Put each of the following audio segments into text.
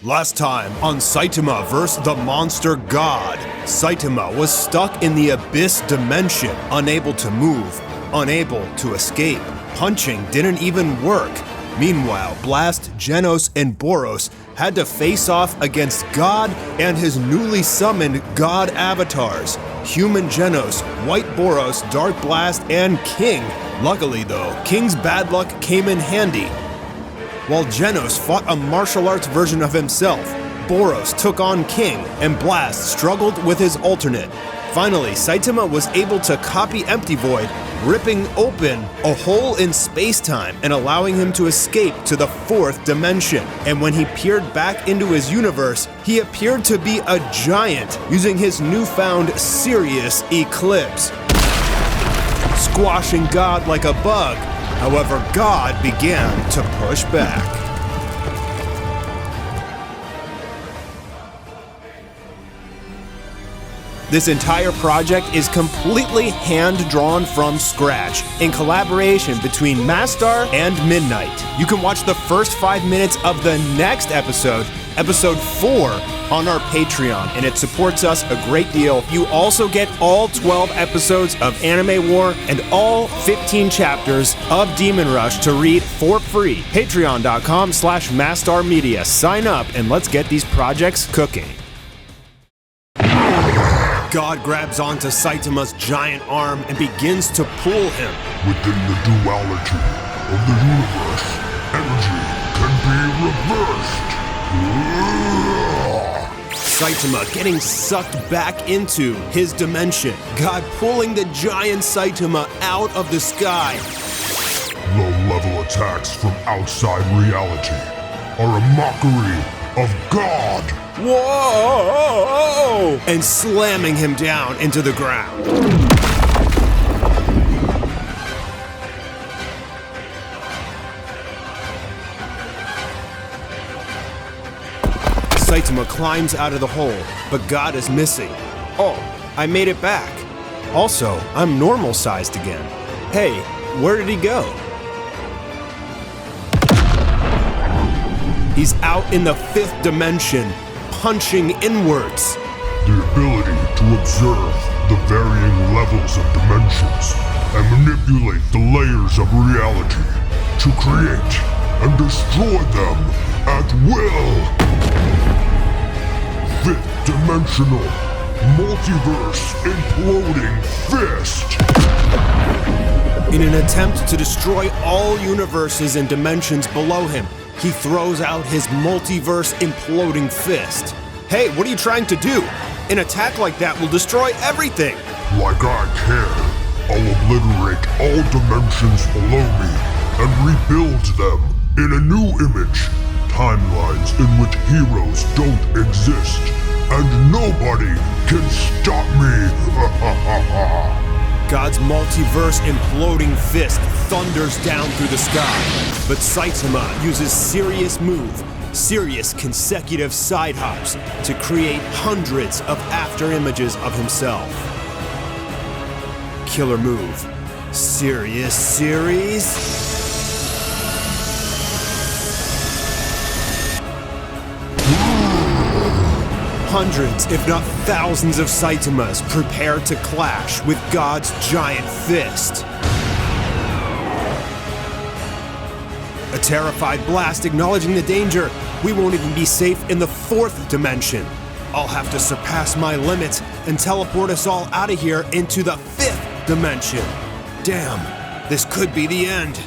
Last time on Saitama vs. the Monster God, Saitama was stuck in the Abyss dimension, unable to move, unable to escape. Punching didn't even work. Meanwhile, Blast, Genos, and Boros had to face off against God and his newly summoned God avatars, Human Genos, White Boros, Dark Blast, and King. Luckily though, King's bad luck came in handy. While Genos fought a martial arts version of himself, Boros took on King, and Blast struggled with his alternate. Finally, Saitama was able to copy Empty Void, ripping open a hole in space-time and allowing him to escape to the 4th dimension. And when he peered back into his universe, he appeared to be a giant using his newfound Sirius Eclipse, squashing God like a bug. However, God began to push back. This entire project is completely hand-drawn from scratch in collaboration between Mastar and Midnight. You can watch the first 5 minutes of the next episode, episode 4, on our Patreon, and it supports us a great deal. You also get all 12 episodes of Anime War and all 15 chapters of Demon Rush to read for free. Patreon.com/MastarMedia. Sign up and let's get these projects cooking. God grabs onto Saitama's giant arm and begins to pull him. Within the duality of the universe, energy can be reversed. Saitama getting sucked back into his dimension. God pulling the giant Saitama out of the sky. Low-level attacks from outside reality are a mockery of God. Whoa! And slamming him down into the ground. Saitama climbs out of the hole, but God is missing. Oh, I made it back. Also, I'm normal-sized again. Hey, where did he go? He's out in the 5th dimension, punching inwards. The ability to observe the varying levels of dimensions and manipulate the layers of reality to create and destroy them at will. 5th dimensional multiverse imploding fist. In an attempt to destroy all universes and dimensions below him, he throws out his multiverse imploding fist. Hey, what are you trying to do? An attack like that will destroy everything. Like I care, I'll obliterate all dimensions below me and rebuild them in a new image. Timelines in which heroes don't exist, and nobody can stop me. God's multiverse imploding fist thunders down through the sky, but Saitama uses serious consecutive side hops to create hundreds of after images of himself. Killer move. Serious series? Hundreds, if not thousands of Saitamas prepare to clash with God's giant fist. A terrified Blast acknowledging the danger. We won't even be safe in the 4th dimension. I'll have to surpass my limits and teleport us all out of here into the 5th dimension. Damn, this could be the end.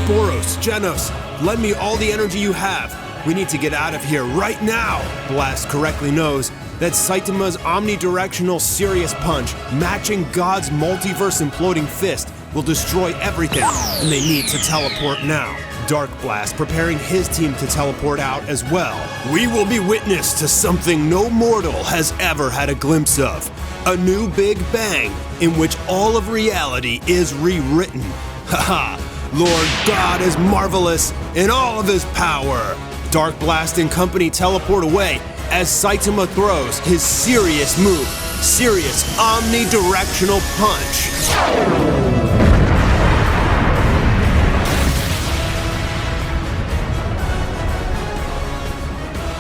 Boros, Genos, lend me all the energy you have. We need to get out of here right now. Blast correctly knows that Saitama's omnidirectional Sirius punch, matching God's multiverse imploding fist, will destroy everything, and they need to teleport now. Dark Blast preparing his team to teleport out as well. We will be witness to something no mortal has ever had a glimpse of. A new Big Bang in which all of reality is rewritten. Haha, Lord God is marvelous in all of his power. Dark Blast and company teleport away as Saitama throws his serious move, Sirius omnidirectional punch.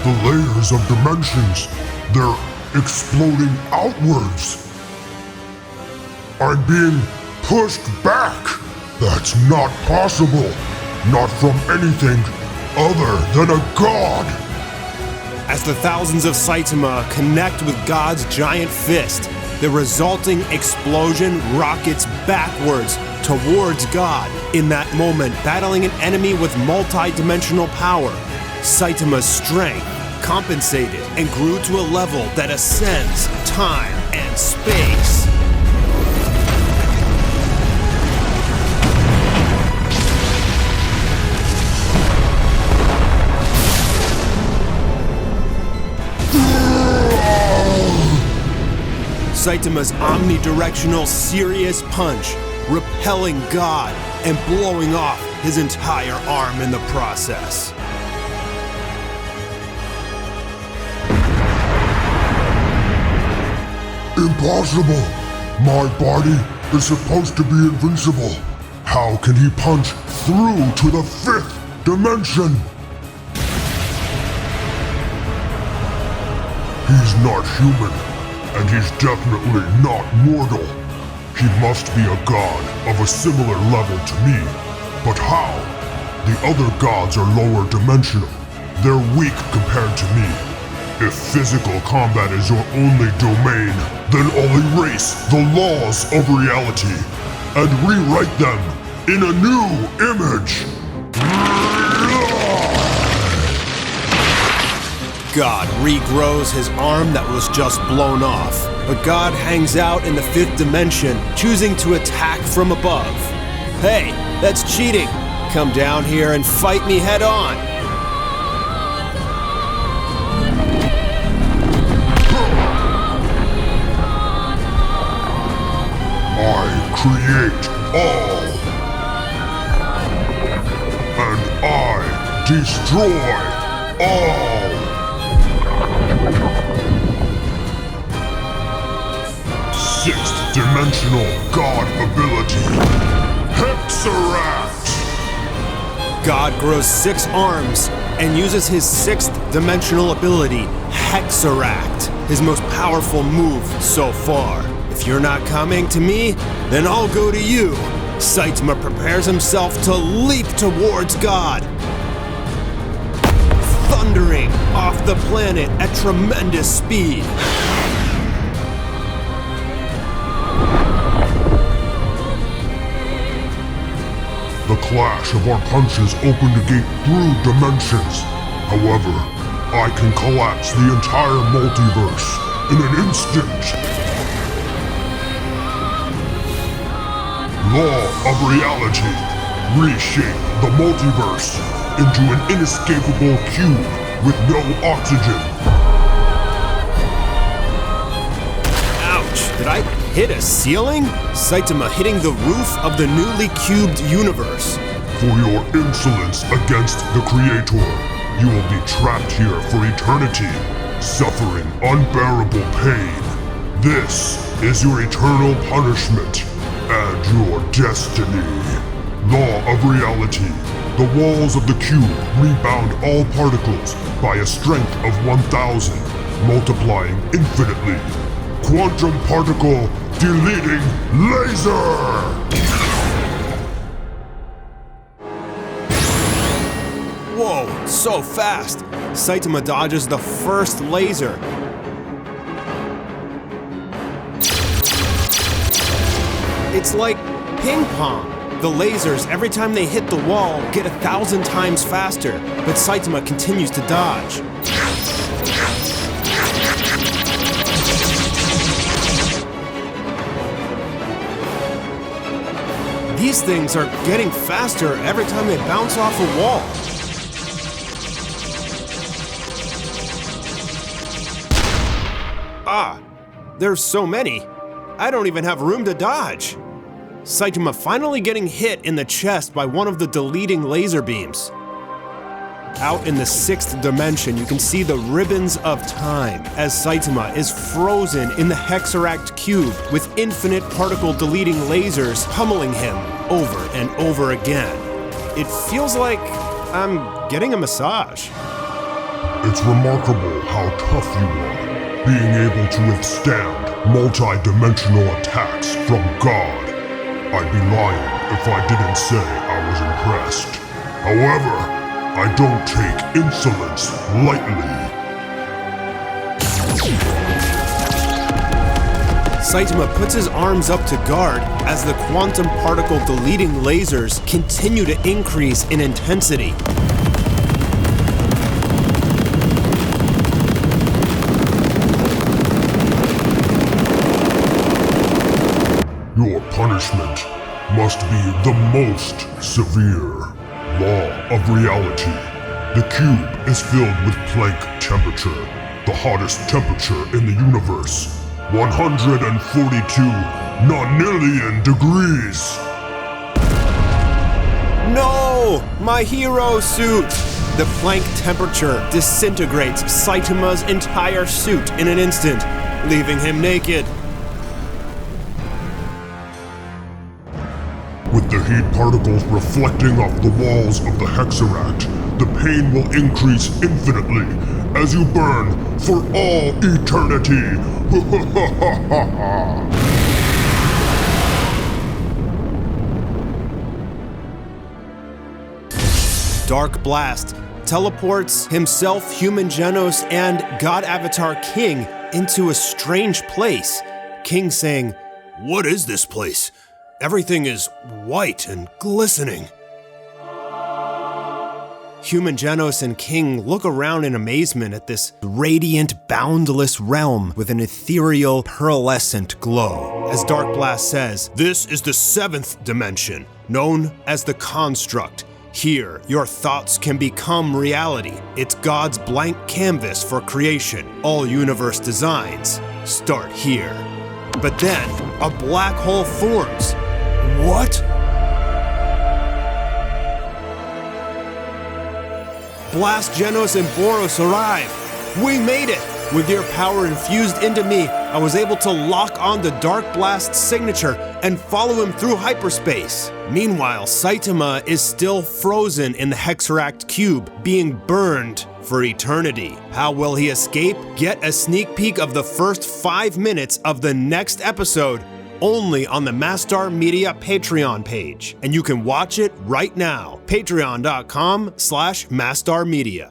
The layers of dimensions, they're exploding outwards. I'm being pushed back. That's not possible. Not from anything other than a god. As the thousands of Saitama connect with God's giant fist, the resulting explosion rockets backwards towards God. In that moment, battling an enemy with multi-dimensional power, Saitama's strength compensated and grew to a level that ascends time and space. Saitama's omnidirectional serious punch, repelling God and blowing off his entire arm in the process. Impossible! My body is supposed to be invincible. How can he punch through to the 5th dimension? He's not human, and he's definitely not mortal. He must be a god of a similar level to me. But how? The other gods are lower dimensional. They're weak compared to me. If physical combat is your only domain, then I'll erase the laws of reality and rewrite them in a new image. God regrows his arm that was just blown off, but God hangs out in the 5th dimension, choosing to attack from above. Hey, that's cheating. Come down here and fight me head on. I create all, and I destroy all. 6th dimensional god ability, Hexeract. God grows 6 arms and uses his 6th dimensional ability, Hexeract, his most powerful move so far. If you're not coming to me, then I'll go to you. Saitama prepares himself to leap towards God, thundering off the planet at tremendous speed. The clash of our punches opened a gate through dimensions. However, I can collapse the entire multiverse in an instant. Law of reality. Reshape the multiverse into an inescapable cube with no oxygen. Ouch! Did I hit a ceiling? Saitama hitting the roof of the newly cubed universe. For your insolence against the Creator, you will be trapped here for eternity, suffering unbearable pain. This is your eternal punishment and your destiny. Law of reality. The walls of the cube rebound all particles by a strength of 1,000, multiplying infinitely. Quantum particle deleting laser! Whoa, so fast! Saitama dodges the first laser. It's like ping pong. The lasers, every time they hit the wall, get 1,000 times faster, but Saitama continues to dodge. These things are getting faster every time they bounce off a wall. Ah, there's so many. I don't even have room to dodge. Saitama finally getting hit in the chest by one of the deleting laser beams. Out in the 6th dimension, you can see the ribbons of time as Saitama is frozen in the Hexeract cube with infinite particle deleting lasers pummeling him over and over again. It feels like I'm getting a massage. It's remarkable how tough you are, being able to withstand multi-dimensional attacks from God. I'd be lying if I didn't say I was impressed. However, I don't take insolence lightly. Saitama puts his arms up to guard as the quantum particle deleting lasers continue to increase in intensity. Your punishment must be the most severe. Law of reality. The cube is filled with Planck temperature, the hottest temperature in the universe. 142 nonillion degrees. No! My hero suit! The Planck temperature disintegrates Saitama's entire suit in an instant, leaving him naked. With the heat particles reflecting off the walls of the Hexaract, the pain will increase infinitely as you burn for all eternity. Dark Blast teleports himself, Human Genos, and God Avatar King into a strange place. King saying, "What is this place? Everything is white and glistening." Human Genos and King look around in amazement at this radiant, boundless realm with an ethereal, pearlescent glow. As Dark Blast says, "This is the 7th dimension, known as the Construct. Here, your thoughts can become reality. It's God's blank canvas for creation. All universe designs start here." But then, a black hole forms. What? Blast, Genos, and Boros arrive. We made it! With your power infused into me, I was able to lock on the Dark Blast's signature and follow him through hyperspace. Meanwhile, Saitama is still frozen in the Hexaract cube, being burned for eternity. How will he escape? Get a sneak peek of the first 5 minutes of the next episode only on the Mastar Media Patreon page. And you can watch it right now. Patreon.com/MastarMedia.